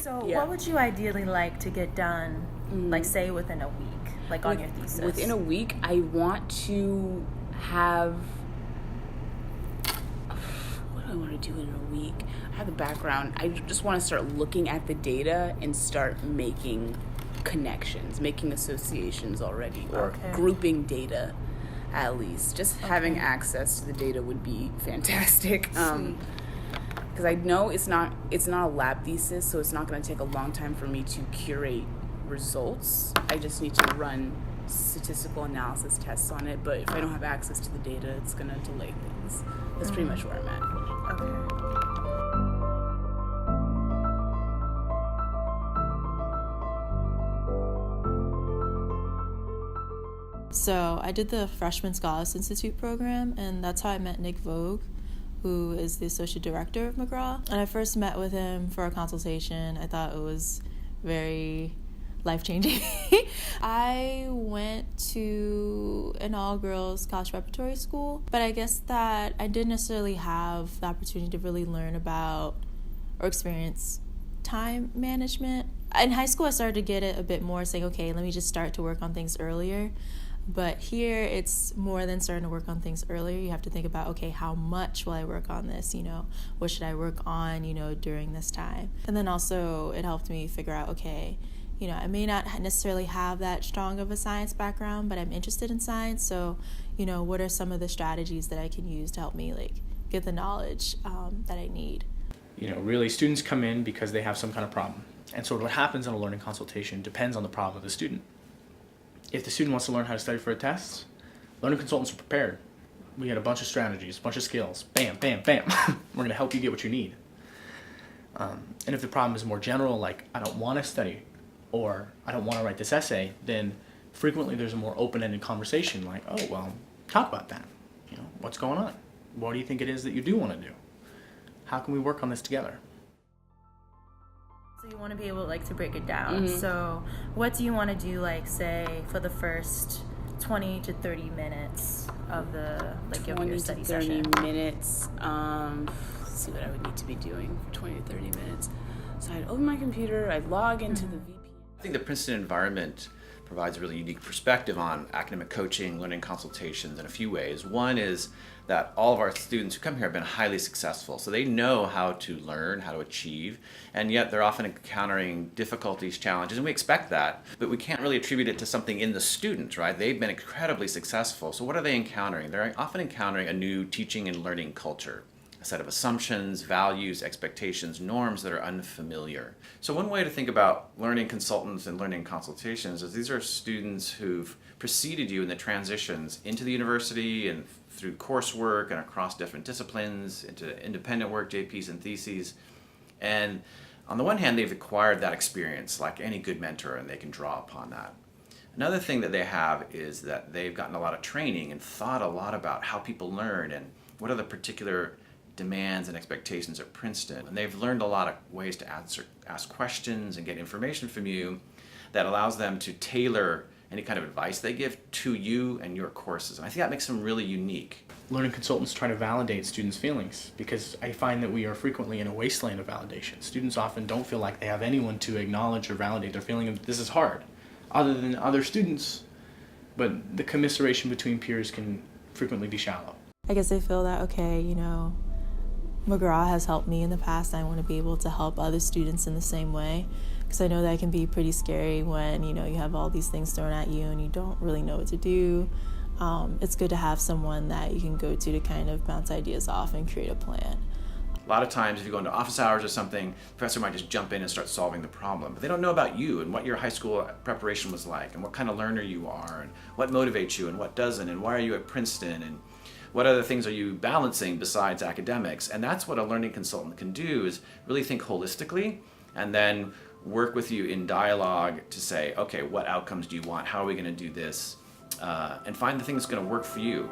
So what would you ideally like to get done, like say within a week, like on your thesis? Within a week, I want to have, what do I want to do in a week? I have the background. I just want to start looking at the data and start making connections, making associations already, or grouping data at least. Just having access to the data would be fantastic. Because I know it's not a lab thesis, so it's not going to take a long time for me to curate results. I just need to run statistical analysis tests on it, but if I don't have access to the data, it's going to delay things. That's pretty much where I'm at. Okay. So I did the Freshman Scholars Institute program, and that's how I met Nick Vogue, who is the associate director of McGraw. And I first met with him for a consultation. I thought it was very life-changing. I went to an all-girls college preparatory school, but I guess that I didn't necessarily have the opportunity to really learn about or experience time management. In high school, I started to get it a bit more, saying, okay, let me just start to work on things earlier. But here, it's more than starting to work on things earlier. You have to think about, okay, how much will I work on this? What should I work on, during this time? And then also, it helped me figure out, okay, I may not necessarily have that strong of a science background, but I'm interested in science. So, what are some of the strategies that I can use to help me, get the knowledge that I need? Really, students come in because they have some kind of problem. And so what happens in a learning consultation depends on the problem of the student. If the student wants to learn how to study for a test, learning consultants are prepared. We got a bunch of strategies, a bunch of skills. Bam, bam, bam. We're going to help you get what you need. And if the problem is more general, like I don't want to study or I don't want to write this essay, then frequently there's a more open-ended conversation like, oh, well, talk about that. What's going on? What do you think it is that you do want to do? How can we work on this together? So you want to be able to break it down. Mm-hmm. So what do you want to do, say, for the first 20 to 30 minutes of the your study session? 20 to 30 minutes. Let's see what I would need to be doing for 20 to 30 minutes. So I'd open my computer, I'd log into the VPN. I think the Princeton environment provides a really unique perspective on academic coaching, learning consultations in a few ways. One is that all of our students who come here have been highly successful, so they know how to learn, how to achieve, and yet they're often encountering difficulties, challenges, and we expect that, but we can't really attribute it to something in the student, right? They've been incredibly successful, so what are they encountering? They're often encountering a new teaching and learning culture, a set of assumptions, values, expectations, norms that are unfamiliar. So one way to think about learning consultants and learning consultations is these are students who've preceded you in the transitions into the university and through coursework and across different disciplines, into independent work, JPs and theses. And on the one hand, they've acquired that experience like any good mentor, and they can draw upon that. Another thing that they have is that they've gotten a lot of training and thought a lot about how people learn and what are the particular demands and expectations at Princeton. And they've learned a lot of ways to ask questions and get information from you that allows them to tailor any kind of advice they give to you and your courses. And I think that makes them really unique. Learning consultants try to validate students' feelings because I find that we are frequently in a wasteland of validation. Students often don't feel like they have anyone to acknowledge or validate their feeling of this is hard, other than other students, but the commiseration between peers can frequently be shallow. I guess I feel that, McGraw has helped me in the past. I want to be able to help other students in the same way, because I know that can be pretty scary when, you have all these things thrown at you and you don't really know what to do. It's good to have someone that you can go to kind of bounce ideas off and create a plan. A lot of times if you go into office hours or something, the professor might just jump in and start solving the problem. But they don't know about you and what your high school preparation was like and what kind of learner you are and what motivates you and what doesn't and why are you at Princeton and what other things are you balancing besides academics. And that's what a learning consultant can do, is really think holistically and then work with you in dialogue to say, okay, what outcomes do you want? How are we going to do this? And find the thing that's going to work for you.